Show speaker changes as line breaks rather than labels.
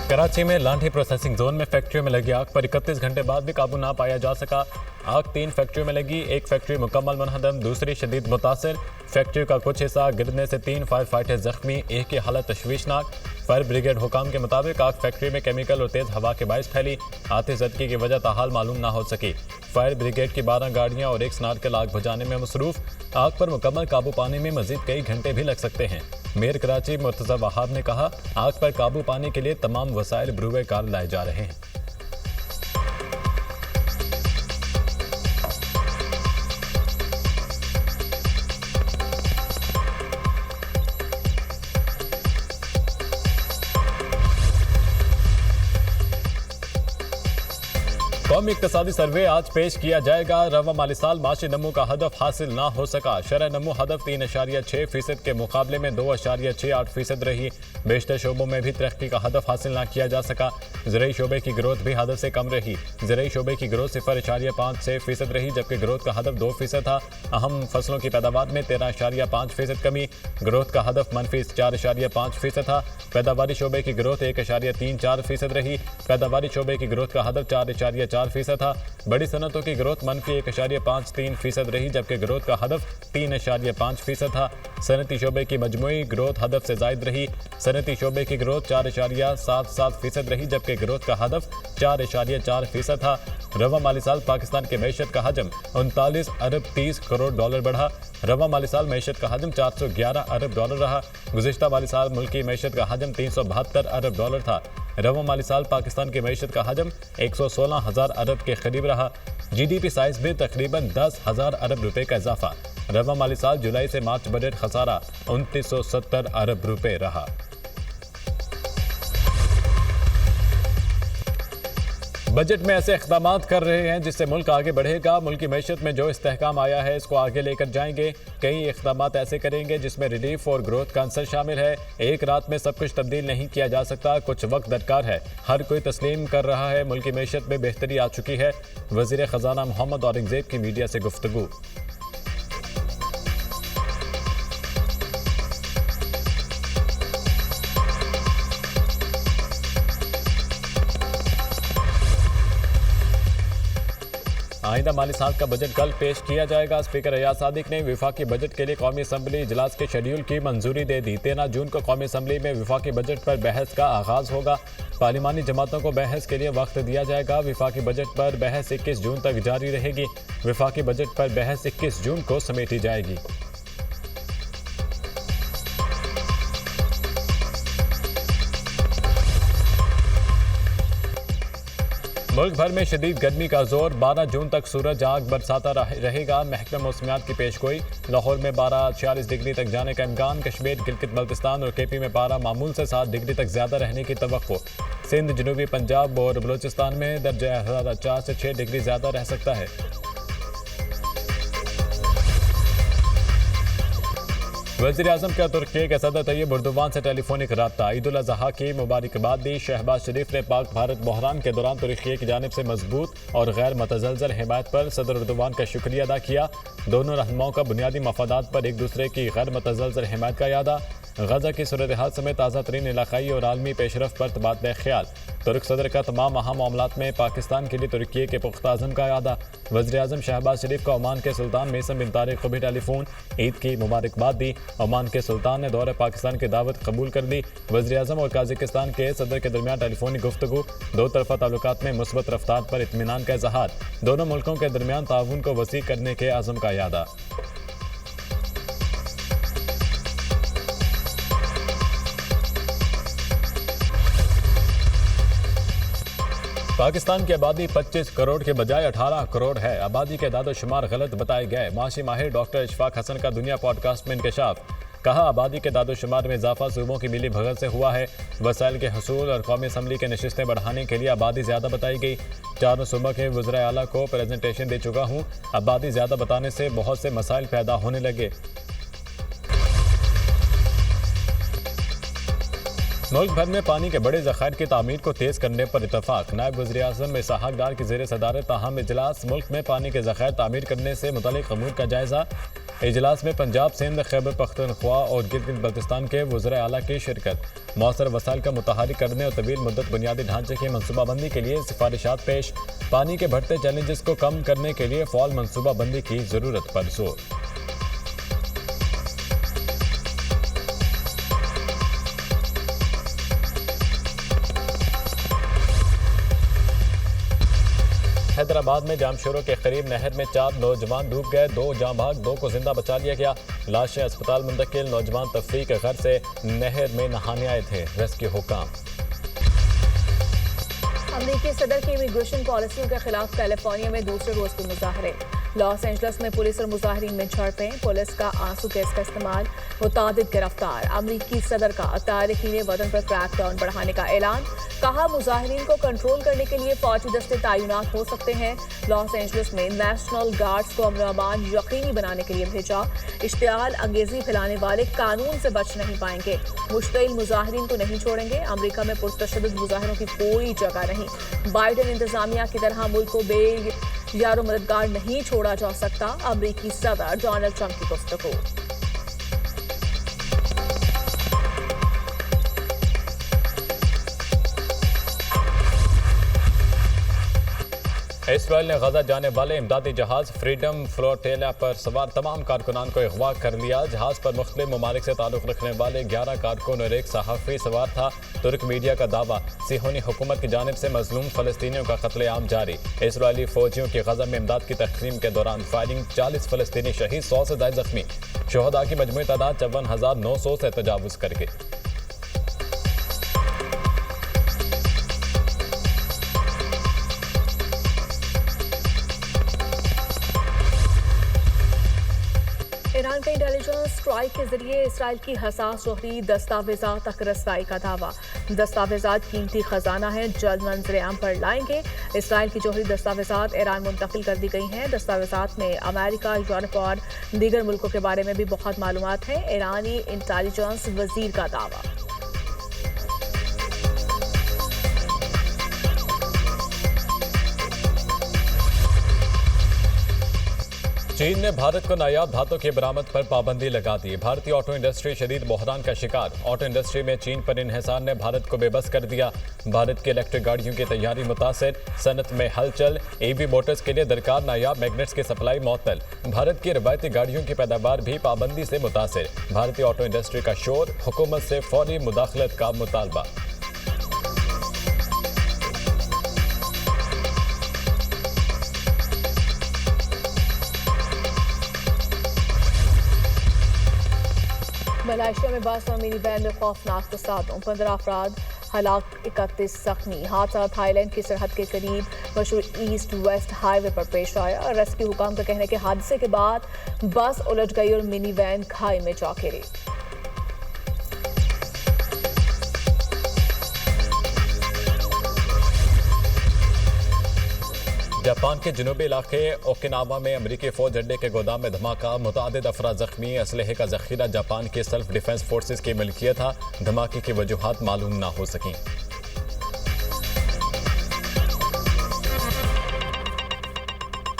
कराची में लांठी processing zone में factory में लगी आग पर 31 घंटे बाद भी काबू ना पाया जा सका। आग 3 फैक्ट्रियों में लगी, एक फैक्ट्री मुकम्मल मुनहदम, दूसरी शदीद मुतासर। फैक्ट्री का कुछ हिस्सा गिरने से 3 फायर फाइटर जख्मी, एक की हालत तशवीशनाक। फायर ब्रिगेड हुकाम के मुताबिक आग फैक्ट्री में केमिकल और तेज हवा के बायस फैली। आतिशज़दगी की वजह ताहाल मालूम ना हो सकी। फायर ब्रिगेड की 12 गाड़ियां और एक स्नारकेल आग बुझाने में मसरूफ। आग पर मुकम्मल काबू पाने में मजीद कई घंटे भी लग सकते हैं। मेयर कराची मुर्तज़ा वहाब ने कहा, आग पर काबू पाने के लिए तमाम वसाइल बरूए कार लाए जा रहे हैं। कौमी इक्तिसादी सर्वे आज पेश किया जाएगा। रवा माली साल माशी नमू का हदफ हासिल ना हो सका। शरह नमू हदफ 3.6% के मुकाबले में 2.68% रही। बेशतर शोबों में भी तरक्की का हदफ हासिल ना किया जा सका। ज़राई शोबे की ग्रोथ भी हदफ से कम रही। ज़राई शोबे की ग्रोथ 0.56% रही, जबकि ग्रोथ का हदफ 2% था। अहम फसलों की पैदावार में 13.5% कमी। ग्रोथ का हदफ मनफी 4.5% था। पैदावारी शोबे की ग्रोथ 1.34% रही। पैदावारी शोबे की ग्रोथ का हदफ 4.4% था। बड़ी सनतों की ग्रोथ मनफी 1.53% रही, जबकि ग्रोथ का हदफ 3.5% था। सनती शोबे की मजमूई ग्रोथ हदफ से जायद रही। सनती शोबे की ग्रोथ 4.77% रही, जबकि ग्रोथ का हदफ 4.4% था। रवा माली साल पाकिस्तान के मैशत का हजम 39 अरब 30 करोड़ डॉलर बढ़ा। रवा माली साल मैशत का हजम 411 अरब डॉलर रहा। गुज़िश्ता माली साल मुल्की मैशत का हजम 372 अरब डॉलर था। रवा माली साल पाकिस्तान की मैशत का हजम 116,000 अरब के करीब रहा। GDP साइज में तकरीबन 10,000 अरब रुपए का इजाफा। रवा माली साल जुलाई से मार्च बजट खसारा 2970 अरब रुपए रहा। बजट में ऐसे इक़दाम कर रहे हैं जिससे मुल्क आगे बढ़ेगा। मुल्क की मैशत में जो इस्तेहकाम आया है इसको आगे लेकर जाएंगे। कई इक़दाम ऐसे करेंगे जिसमें रिलीफ और ग्रोथ का अंसर शामिल है। एक रात में सब कुछ तब्दील नहीं किया जा सकता, कुछ वक्त दरकार है। हर कोई तस्लीम कर रहा है मुल्क की मैशत में बेहतरी आ चुकी है। वज़ीर ख़जाना मोहम्मद औरंगज़ेब की मीडिया से गुफ्तगू। आइंदा माली साल का बजट कल पेश किया जाएगा। स्पीकर अयाज सादिक ने विफाकी बजट के लिए कौमी असम्बली इजलास के शेड्यूल की मंजूरी दे दी। 13 जून को कौमी असम्बली में विफाकी बजट पर बहस का आगाज होगा। पार्लिमानी जमातों को बहस के लिए वक्त दिया जाएगा। विफाकी बजट पर बहस 21 जून तक जारी रहेगी। विफाकी बजट पर बहस 21 जून को समेटी जाएगी। मुल्क भर में शदीद गर्मी का जोर, 12 जून तक सूरज आग बरसाता रहेगा। महकमा मौसमियात की पेशगोई। लाहौर में 12-46 डिग्री तक जाने का इम्कान। कश्मीर, गिलगित बल्तिस्तान और KP में 12 मामूल से 7 डिग्री तक ज्यादा रहने की तवक्को। सिंध, जनूबी पंजाब और बलोचिस्तान में दर्जा हरारत 4 से 6 डिग्री ज्यादा रह सकता है। वज़ीर-ए-आज़म का तुर्की के सदर तैयब एर्दोगान से टेलीफोनिक रब्ता। ईद उल अज़हा की मुबारकबाद दी। शहबाज शरीफ ने पाक भारत बहरान के दौरान तुर्की की जानिब से मजबूत और गैर मतज़लज़ल हिमायत पर सदर एर्दोगान का शुक्रिया अदा किया। दोनों रहनुमाओं का बुनियादी मफादात पर एक दूसरे की गैर मतज़लज़ल हिमायत का यादा। गजा की सूरत हाल समेत ताज़ा तरीन इलाकाई और आलमी पेशरफ पर तबादला ख्याल। तुर्क सदर का तमाम अहम मामलात में पाकिस्तान के लिए तुर्की के पुख्ता अज़म का यादा। वज़ीर-ए-आज़म शहबाज शरीफ का ओमान के सुल्तान मेसम बिन तारिक को भी टेलीफोन। ईद की मुबारकबाद दी। ओमान के सुल्तान ने दौरे पाकिस्तान की दावत कबूल कर ली। वज़ीर-ए-आज़म और काज़ाकिस्तान के सदर के दरमियान टेलीफोनिक गुफ्तगू। दो तरफा ताल्लुकात में मुस्बत रफ्तार पर इत्मीनान का इज़हार। दोनों मुल्कों के दरमियान ताउन को वसी करने के अज़म का यादा। पाकिस्तान की आबादी 25 करोड़ के बजाय 18 करोड़ है। आबादी के दादोशुमार गलत बताए गए। माशी माहिर डॉक्टर इशफाक हसन का दुनिया पॉडकास्ट में इंकशाफ। कहा, आबादी के दादोशुमार में इजाफा सूबों की मिली भगत से हुआ है। वसाइल के हसूल और कौमी असम्बली के नशिस्तें बढ़ाने के लिए आबादी ज़्यादा बताई गई। चारों सूबा के वज़राए आला को प्रेजेंटेशन दे चुका हूँ। आबादी ज़्यादा बताने से बहुत से मसाइल पैदा होने लगे। मुल्क भर में पानी के बड़े ज़खायर की तामीर को तेज़ करने पर इतफाक। नायब वज़ीर-ए-आज़म इसहाक डार की ज़ेर सदारत ताहम इजलास। मुल्क में पानी के ज़खायर तामीर करने से मुतल्लिक़ अमूर का जायज़ा। इजलास में पंजाब, सिंध, खैबर पख्तूनख्वा और गिलगित बल्तिस्तान के वज़राए आला की शिरकत। मौसर वसाइल का मुतहरिक करने और तवील मुद्दत बुनियादी ढांचे की मनसूबाबंदी के लिए सिफारिशात पेश। पानी के बढ़ते चैलेंजेस को कम करने के लिए फ़ौल मनसूबाबंदी की ज़रूरत पर जोर। हैदराबाद में जामशोरों के करीब नहर में 4 नौजवान डूब गए, 2 जाँ भाग, 2 को जिंदा बचा लिया गया। लाशें अस्पताल मुंतकिल। नौजवान तफरीह के घर से नहर में नहाने आए थे। रेस्क्यू हुकाम।
अमेरिकी सदर की इमिग्रेशन पॉलिसियों के खिलाफ कैलिफोर्निया में दूसरे रोज भी मुजाहरे। लॉस एंजल्स में पुलिस और मुजाहिरीन में झड़पें। पुलिस का आंसू गैस का इस्तेमाल, मुतादिद गिरफ्तार। अमेरिकी सदर का तारकीन वतन पर क्रैकडाउन बढ़ाने का ऐलान। कहा मुजाहिरीन को कंट्रोल करने के लिए फौजी दस्ते तैनात हो सकते हैं। लॉस एंजल्स में नेशनल गार्ड्स को अमन अमान यकीनी बनाने के लिए भेजा। इश्तियाल अंगेजी फैलाने वाले कानून से बच नहीं पाएंगे। मुश्तिल मुजाहिरीन को नहीं छोड़ेंगे। अमेरिका में पुरतशद्दुद मुजाहिरों की कोई जगह नहीं। बाइडेन इंतजामिया की तरह मुल्क को बेयारो मददगार नहीं छोड़ा जा सकता। अमेरिकी सदर डोनाल्ड ट्रंप की गुफ्तगू।
इसराइल ने गजा जाने वाले इमदादी जहाज फ्रीडम फ्लोटेला पर सवार तमाम कारकुनान को अगवा कर लिया। जहाज पर मुख्तलिफ ममालिक से ताल्लुक़ रखने वाले 11 कारकुन और एक सहाफ़ी सवार था। तुर्क मीडिया का दावा, सिहोनी हुकूमत की जानिब से मजलूम फ़लस्तीनियों का कत्लेआम जारी। इसराइली फ़ौजियों की गजा में इमदाद की तकसीम के दौरान फायरिंग, 40 फ़लस्तीनी शहीद, 100 से ज़ायद जख्मी। शोहदा की मजमूई तादाद 54,900 से तजावुज़ कर गई।
ईरान का इंटेलिजेंस स्ट्राइक के जरिए इसराइल की हसास जोहरी दस्तावेजात तक रसाई का दावा। दस्तावेजात कीमती खजाना है, जल्द मंजर-ए-आम पर लाएंगे। इसराइल की जोहरी दस्तावेजात ईरान मुंतकिल कर दी गई हैं। दस्तावेजात में अमेरिका, यूरोप और दीगर मुल्कों के बारे में भी बहुत मालूमात है। ईरानी इंटेलिजेंस वजीर का दावा।
चीन ने भारत को नायाब धातों की बरामद पर पाबंदी लगा दी। भारतीय ऑटो इंडस्ट्री शदीद बहरान का शिकार। ऑटो इंडस्ट्री में चीन पर इन्हिसार ने भारत को बेबस कर दिया। भारत की इलेक्ट्रिक गाड़ियों की तैयारी मुतासिर। सनत में हलचल। ईवी मोटर्स के लिए दरकार नायाब मैग्नेट्स की सप्लाई मअतल। भारत की रवायती गाड़ियों की पैदावार भी पाबंदी से मुतासिर। भारतीय ऑटो इंडस्ट्री का शोर, हुकूमत से फौरी मुदाखलत का मुतालबा।
मलेशिया में बस और मिनी वैन में खौफनाक तसादुम, 15 अफराद हलाक, 31 जख्मी। हादसा थाईलैंड की सरहद के करीब मशहूर ईस्ट वेस्ट हाईवे पर पेश आया। रेस्क्यू हुकाम का कहना है कि हादसे के बाद बस उलट गई और मिनी वैन खाई में जा गिरी।
जापान के जनूबी इलाके ओकिनावा में अमरीकी फौज अड्डे के गोदाम में धमाका, मुतादिद अफराद जख्मी। असलहे का जखीरा जापान के सेल्फ डिफेंस फोर्सेस की मिल्कियत था। धमाके की वजूहात मालूम ना हो सकी।